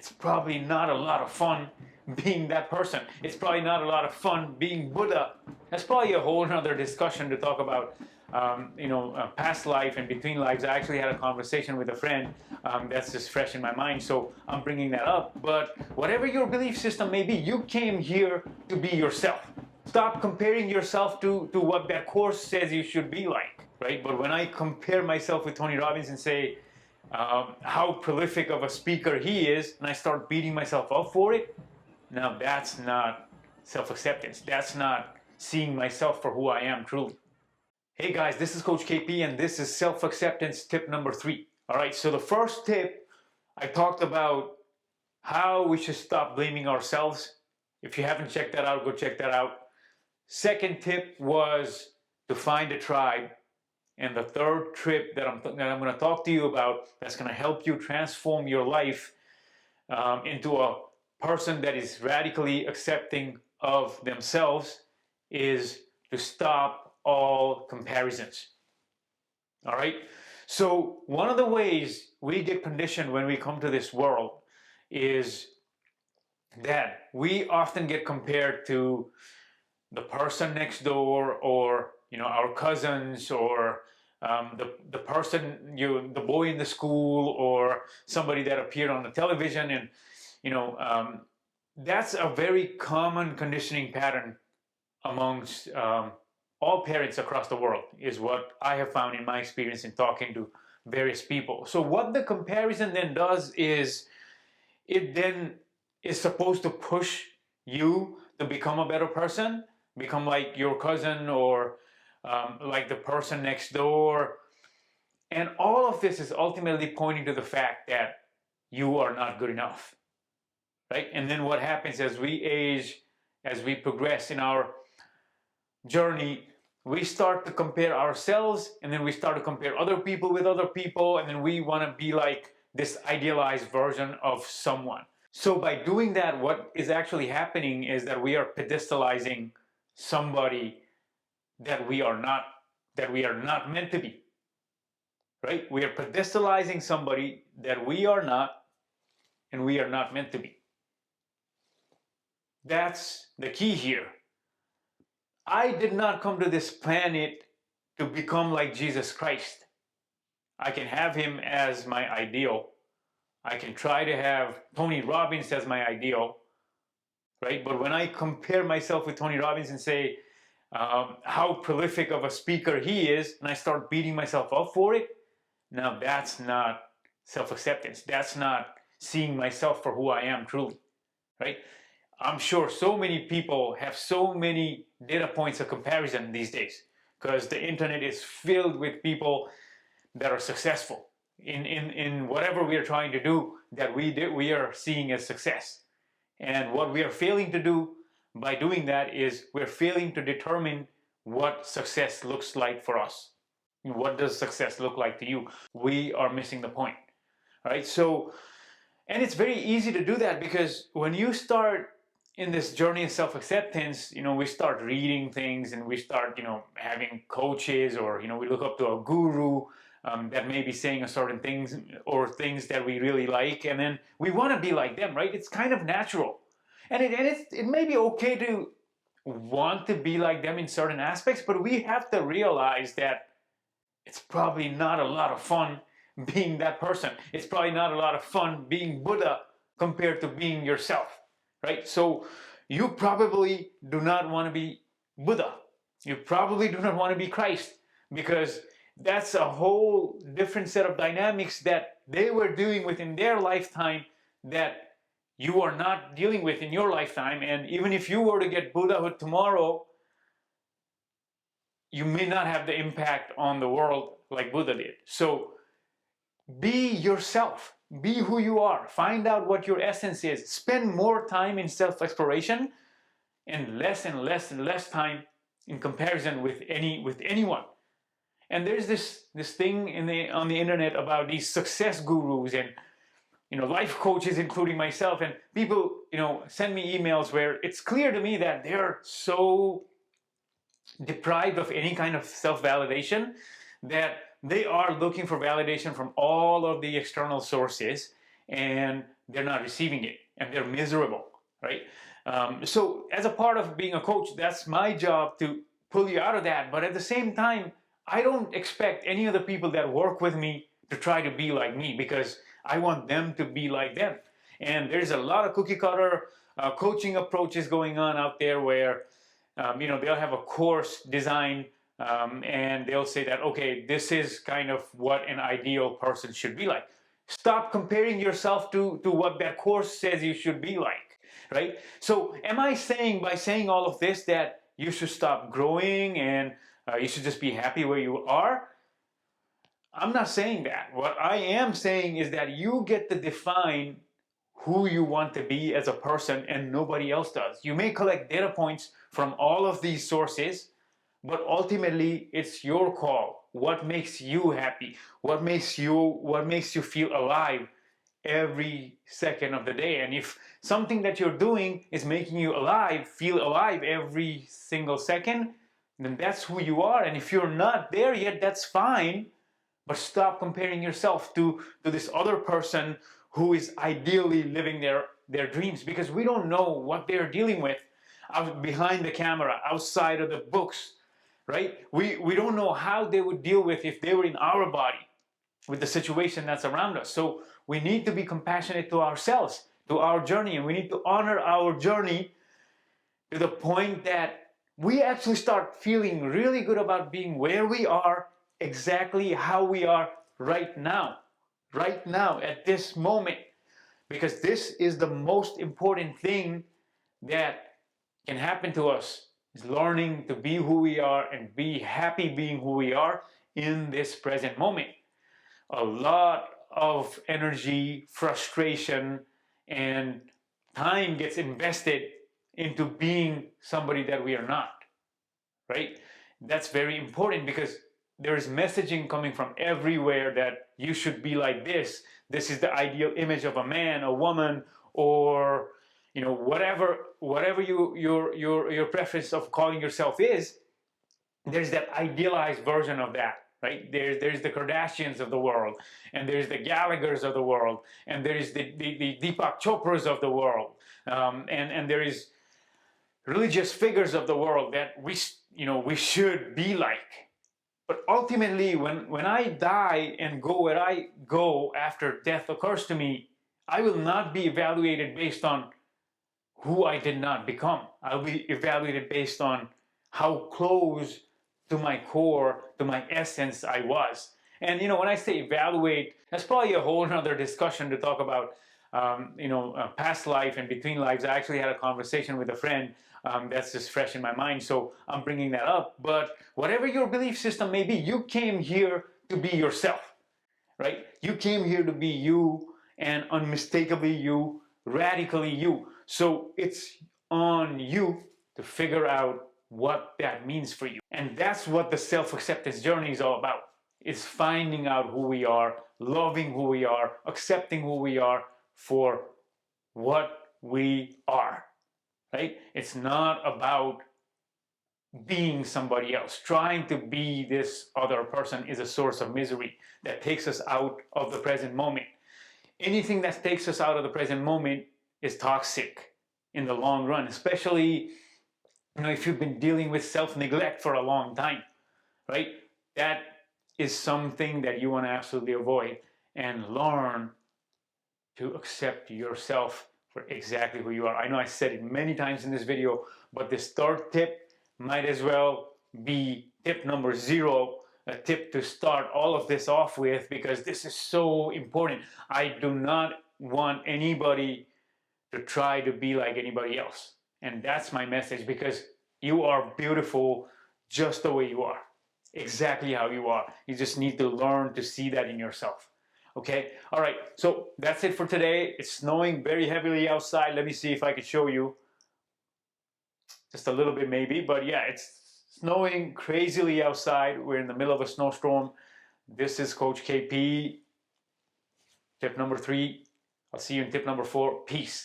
it's probably not a lot of fun being that person. It's probably not a lot of fun being Buddha. That's probably a whole other discussion to talk about, past life and between lives. I actually had a conversation with a friend that's just fresh in my mind, so I'm bringing that up. But whatever your belief system may be, you came here to be yourself. Stop comparing yourself to what that course says you should be like, right? But when I compare myself with Tony Robbins and say how prolific of a speaker he is, and I start beating myself up for it, now that's not self-acceptance. That's not seeing myself for who I am truly. Hey guys, this is Coach KP, and this is self-acceptance tip number 3. All right, so the first tip, I talked about how we should stop blaming ourselves. If you haven't checked that out, go check that out. Second tip was to find a tribe. And the third tip that I'm going to talk to you about that's going to help you transform your life into a person that is radically accepting of themselves is to stop all comparisons. All right? So one of the ways we get conditioned when we come to this world is that we often get compared to the person next door, or our cousins, or the person, the boy in the school, or somebody that appeared on the television. And that's a very common conditioning pattern amongst all parents across the world, is what I have found in my experience in talking to various people. So what the comparison then does is it then is supposed to push you to become a better person, become like your cousin, or like the person next door. And all of this is ultimately pointing to the fact that you are not good enough, right? And then what happens as we age, as we progress in our journey, we start to compare ourselves, and then we start to compare other people with other people, and then we want to be like this idealized version of someone. So by doing that, what is actually happening is that we are pedestalizing somebody that we are not meant to be, right? We are pedestalizing somebody that we are not, and we are not meant to be. That's the key here. I did not come to this planet to become like Jesus Christ. I can have him as my ideal. I can try to have Tony Robbins as my ideal, right? But when I compare myself with Tony Robbins and say how prolific of a speaker he is, and I start beating myself up for it, now that's not self-acceptance. That's not seeing myself for who I am truly, right? I'm sure so many people have so many data points of comparison these days, because the internet is filled with people that are successful in whatever we are trying to do, that we are seeing as success. And what we are failing to do by doing that is we're failing to determine what success looks like for us. What does success look like to you? We are missing the point. All right, so, and it's very easy to do that, because when you start in this journey of self-acceptance, we start reading things, and we start, having coaches, or, we look up to a guru that may be saying a certain things, or things that we really like, and then we want to be like them, right? It's kind of natural. And it may be okay to want to be like them in certain aspects, but we have to realize that it's probably not a lot of fun being that person. It's probably not a lot of fun being Buddha compared to being yourself, right? So you probably do not want to be Buddha. You probably do not want to be Christ, because that's a whole different set of dynamics that they were dealing with in their lifetime that you are not dealing with in your lifetime. And even if you were to get Buddhahood tomorrow, you may not have the impact on the world like Buddha did. So be yourself. Be who you are. Find out what your essence is. Spend more time in self-exploration and less time in comparison with anyone. And there's this thing on the internet about these success gurus and life coaches, including myself, and people send me emails where it's clear to me that they're so deprived of any kind of self-validation that they are looking for validation from all of the external sources, and they're not receiving it and they're miserable, right? So as a part of being a coach, that's my job to pull you out of that. But at the same time, I don't expect any of the people that work with me to try to be like me, because I want them to be like them. And there's a lot of cookie cutter coaching approaches going on out there where they'll have a course design, and they'll say that, okay, this is kind of what an ideal person should be like. Stop comparing yourself to what that course says you should be like, right? So am I saying, by saying all of this, that you should stop growing and you should just be happy where you are? I'm not saying that. What I am saying is that you get to define who you want to be as a person, and nobody else does. You may collect data points from all of these sources, but ultimately it's your call. What makes you happy? What makes you feel alive every second of the day? And if something that you're doing is making you feel alive every single second, then that's who you are. And if you're not there yet, that's fine. But stop comparing yourself to this other person who is ideally living their dreams, because we don't know what they're dealing with out behind the camera, outside of the books, right? We don't know how they would deal with, if they were in our body, with the situation that's around us. So we need to be compassionate to ourselves, to our journey, and we need to honor our journey to the point that we actually start feeling really good about being where we are, exactly how we are right now at this moment, because this is the most important thing that can happen to us, is learning to be who we are and be happy being who we are in this present moment. A lot of energy, frustration, and time gets invested into being somebody that we are not, right? That's very important, because there is messaging coming from everywhere that you should be like this. This is the ideal image of a man, a woman, or whatever your preference of calling yourself is. There's that idealized version of that, right? There's the Kardashians of the world, and there's the Gallaghers of the world, and there's the Deepak Chopras of the world, and there is religious figures of the world that we should be like. But ultimately, when I die and go where I go after death occurs to me, I will not be evaluated based on who I did not become. I'll be evaluated based on how close to my core, to my essence I was. And when I say evaluate, that's probably a whole other discussion to talk about past life and between lives. I actually had a conversation with a friend that's just fresh in my mind, so I'm bringing that up. But whatever your belief system may be, you came here to be yourself, right? You came here to be you, and unmistakably you, radically you. So it's on you to figure out what that means for you. And that's what the self-acceptance journey is all about. It's finding out who we are, loving who we are, accepting who we are for what we are, right? It's not about being somebody else. Trying to be this other person is a source of misery that takes us out of the present moment. Anything that takes us out of the present moment is toxic in the long run, especially if you've been dealing with self-neglect for a long time, right? That is something that you want to absolutely avoid, and learn to accept yourself for exactly who you are. I know I said it many times in this video, but this third tip might as well be tip number 0, a tip to start all of this off with, because this is so important. I do not want anybody to try to be like anybody else. And that's my message, because you are beautiful just the way you are, exactly how you are. You just need to learn to see that in yourself. Okay, all right, so that's it for today. It's snowing very heavily outside. Let me see if I can show you. Just a little bit maybe, but yeah, it's snowing crazily outside. We're in the middle of a snowstorm. This is Coach KP. Tip number 3. I'll see you in tip number 4. Peace.